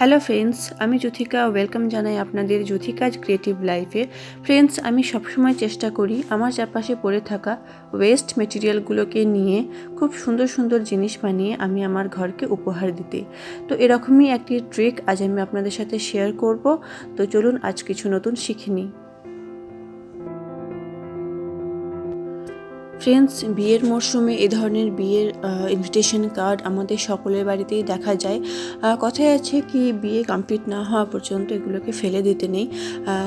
Hello friends, আমি যুথিকা welcome জানাই আপনাদের যুথিকা'জ ক্রিয়েটিভ লাইফে। ফ্রেন্ডস, আমি সবসময় চেষ্টা করি আমার চারপাশে পড়ে থাকা ওয়েস্ট মেটেরিয়ালগুলোকে নিয়ে খুব সুন্দর সুন্দর জিনিস বানিয়ে আমি আমার ঘরকে উপহার দিতে। তো এরকমই একটি ট্রিক আজ আমি আপনাদের সাথে শেয়ার করব। তো চলুন আজ কিছু নতুন শিখে নিই। ফ্রেন্ডস, বিয়ের মরশুমে এ ধরনের বিয়ের ইনভিটেশন কার্ড আমাদের সকলের বাড়িতেই দেখা যায়। কথায় আছে কি, বিয়ে কমপ্লিট না হওয়া পর্যন্ত এগুলোকে ফেলে দিতে নেই।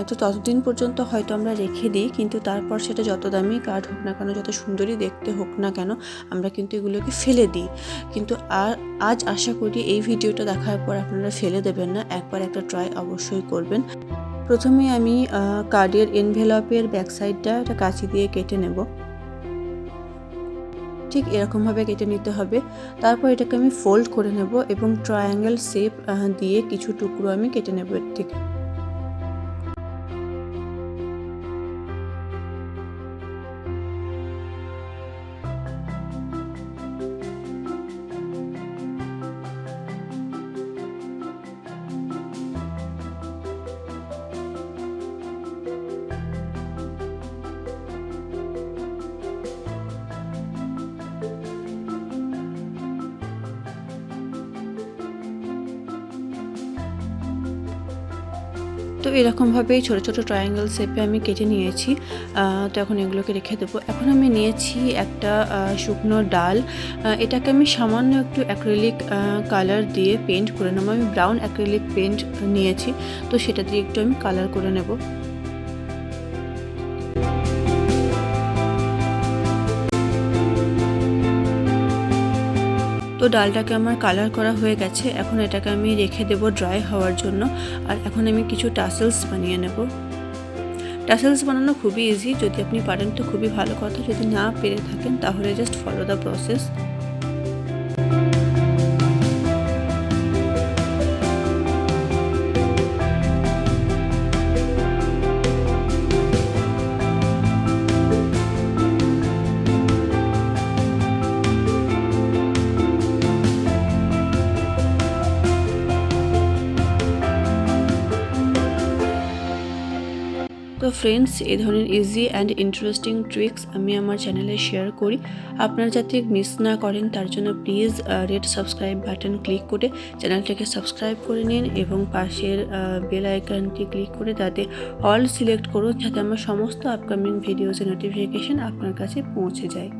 তো ততদিন পর্যন্ত হয়তো আমরা রেখে দিই, কিন্তু তারপর সেটা যত দামি কার্ড হোক না কেন, যত সুন্দরই দেখতে হোক না কেন, আমরা কিন্তু এগুলোকে ফেলে দিই। কিন্তু আজ আশা করি এই ভিডিওটা দেখার পর আপনারা ফেলে দেবেন না, একবার একটা ট্রাই অবশ্যই করবেন। প্রথমে আমি কার্ডের এনভেলপের ব্যাক সাইডটা একটা কাঁচি দিয়ে কেটে নেব। ঠিক এরকমভাবে কেটে নিতে হবে। তারপর এটাকে আমি ফোল্ড করে নেব এবং ট্রায়াঙ্গেল শেপ দিয়ে কিছু টুকরো আমি কেটে নেব এর থেকে। তো এরকমভাবেই ছোটো ছোটো ট্রায়াঙ্গেল শেপে আমি কেটে নিয়েছি। তো এখন এগুলোকে রেখে দেবো। এখন আমি নিয়েছি একটা শুকনো ডাল। এটাকে আমি সামান্য একটু অ্যাক্রিলিক কালার দিয়ে পেন্ট করে নেবো। আমি ব্রাউন অ্যাক্রিলিক পেন্ট নিয়েছি, তো সেটা দিয়ে একটু আমি কালার করে নেব। তো ডালটাকে আমার কালার করা হয়ে গেছে। এখন এটাকে আমি রেখে দেব ড্রাই হওয়ার জন্য। আর এখন আমি কিছু টাসেলস বানিয়ে নেব। টাসেলস বানানো খুবই ইজি, যদি আপনি পারেন তো খুবই ভালো কথা, যদি না পেরে থাকেন তাহলে জাস্ট ফলো দ্য প্রসেস। তো ফ্রেন্ডস, এই ধরনের ইজি অ্যান্ড ইন্টারেস্টিং ট্রিক্স আমি আমার চ্যানেলে শেয়ার করি। আপনারা যাতে মিস না করেন তার জন্য please red subscribe button click করে চ্যানেলটাকে সাবস্ক্রাইব করে নিন এবং পাশের বেল আইকনটি ক্লিক করে তাতে অল সিলেক্ট করুন, যাতে আমার সমস্ত আপকামিং ভিডিওসের নোটিফিকেশান আপনার কাছে পৌঁছে যায়।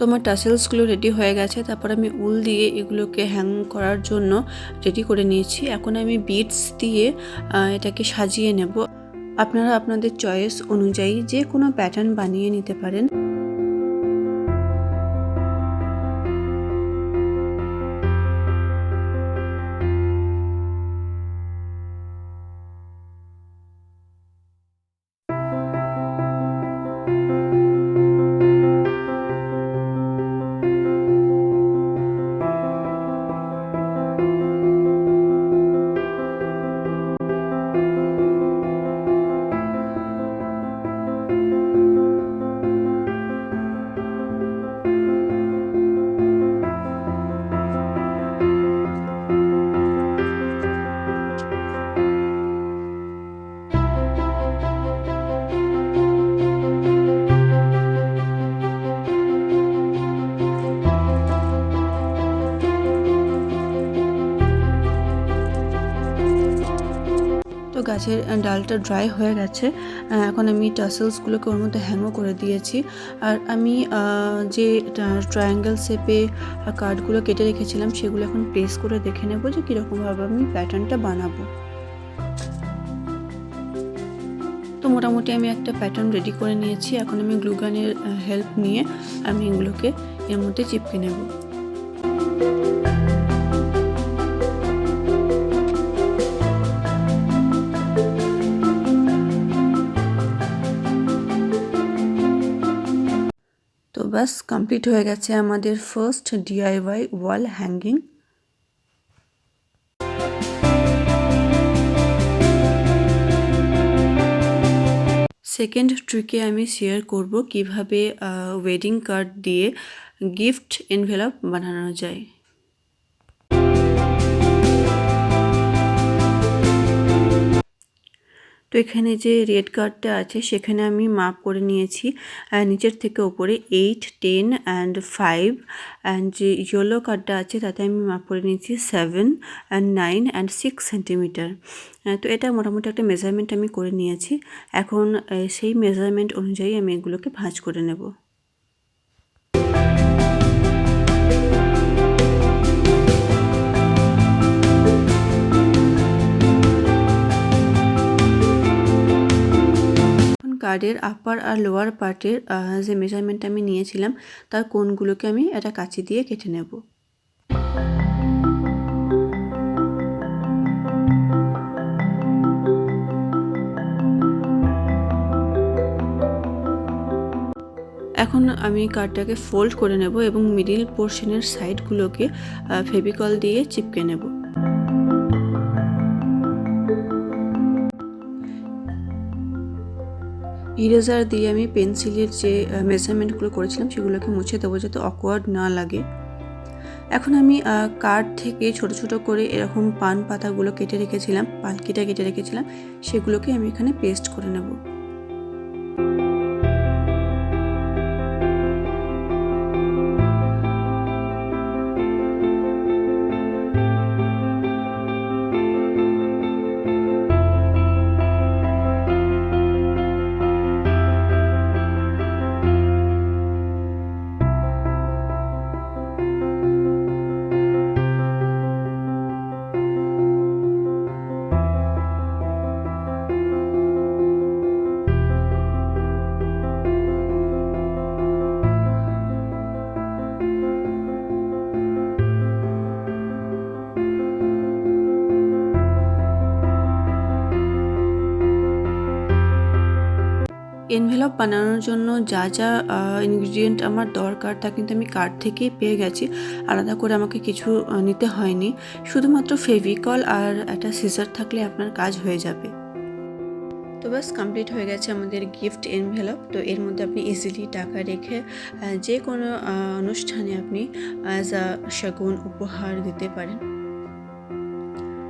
তো আমার টাসেলসগুলো রেডি হয়ে গেছে। তারপর আমি উল দিয়ে এগুলোকে হ্যাং করার জন্য রেডি করে নিয়েছি। এখন আমি বিডস দিয়ে এটাকে সাজিয়ে নেব। আপনারা আপনাদের চয়েস অনুযায়ী যে কোনো প্যাটার্ন বানিয়ে নিতে পারেন। তো গাছের ডালটা ড্রাই হয়ে গেছে। এখন আমি টাসেলসগুলোকে ওর মধ্যে হ্যাংও করে দিয়েছি। আর আমি যে ট্রায়াঙ্গেল শেপে কার্ডগুলো কেটে রেখেছিলাম সেগুলো এখন প্রেস করে দেখে নেব যে কীরকমভাবে আমি প্যাটার্নটা বানাবো। মোটামুটি আমি একটা প্যাটার্ন রেডি করে নিয়েছি। এখন আমি গ্লু গানের হেল্প নিয়ে আমি এগুলোকে এর মধ্যে চিপকে নেব। তো বাস কমপ্লিট হয়ে গেছে আমাদের first DIY wall hanging. Second ট্রিকে আমি শেয়ার করব কিভাবে ওয়েডিং কার্ড দিয়ে গিফট এনভেলপ বানানো যায়। তো এখানে যে রেড কার্ডটা আছে সেখানে আমি মাপ করে নিয়েছি নিচের থেকে ওপরে 8, 10 অ্যান্ড 5, অ্যান্ড যে ইয়েলো কার্ডটা আছে তাতে আমি মাপ করে নিয়েছি 7 অ্যান্ড 9 অ্যান্ড 6 সেন্টিমিটার। তো এটা মোটামুটি একটা মেজারমেন্ট আমি করে নিয়েছি। এখন সেই মেজারমেন্ট অনুযায়ী আমি এগুলোকে ভাঁজ করে নেব। কার্ডের আপার আর লোয়ার পার্টের যে মেজারমেন্ট আমি নিয়েছিলাম তার কোণগুলোকে আমি একটা কাঁচি দিয়ে কেটে নেব। এখন আমি কার্ডটাকে ফোল্ড করে নেব এবং মিডিল পোর্শনের সাইডগুলোকে ফেভিকল দিয়ে চিপকে নেব। ইরেজার দিয়ে আমি পেন্সিলের যে মেজারমেন্টগুলো করেছিলাম সেগুলোকে মুছে দেবো যাতে অকওয়ার্ড না লাগে। এখন আমি কার্ড থেকে ছোট ছোট করে এরকম পান পাতাগুলো কেটে রেখেছিলাম, পালকিটা কেটে রেখেছিলাম, সেগুলোকে আমি এখানে পেস্ট করে নেব। এনভেলপ বানানোর জন্য যা যা ইনগ্রিডিয়েন্ট আমার দরকার তা কিন্তু আমি কার্ড থেকেই পেয়ে গেছি, আলাদা করে আমাকে কিছু নিতে হয়নি। শুধুমাত্র ফেভিকল আর একটা সিজার থাকলে আপনার কাজ হয়ে যাবে। তো বাস কমপ্লিট হয়ে গেছে আমাদের গিফট এনভেলপ। তো এর মধ্যে আপনি ইজিলি টাকা রেখে যে কোনো অনুষ্ঠানে আপনি অ্যাজ আ শগুন উপহার দিতে পারেন।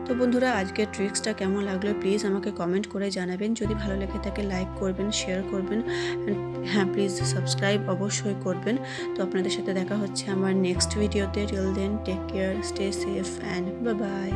তো বন্ধুরা, আজকের ট্রিক্সটা কেমন লাগলো প্লিজ আমাকে কমেন্ট করে জানাবেন। যদি ভালো লেগে থাকে লাইক করবেন, শেয়ার করবেন, হ্যাঁ প্লিজ সাবস্ক্রাইব অবশ্যই করবেন। তো আপনাদের সাথে দেখা হচ্ছে আমার নেক্সট ভিডিওতে। Till then take care, stay safe and bye by.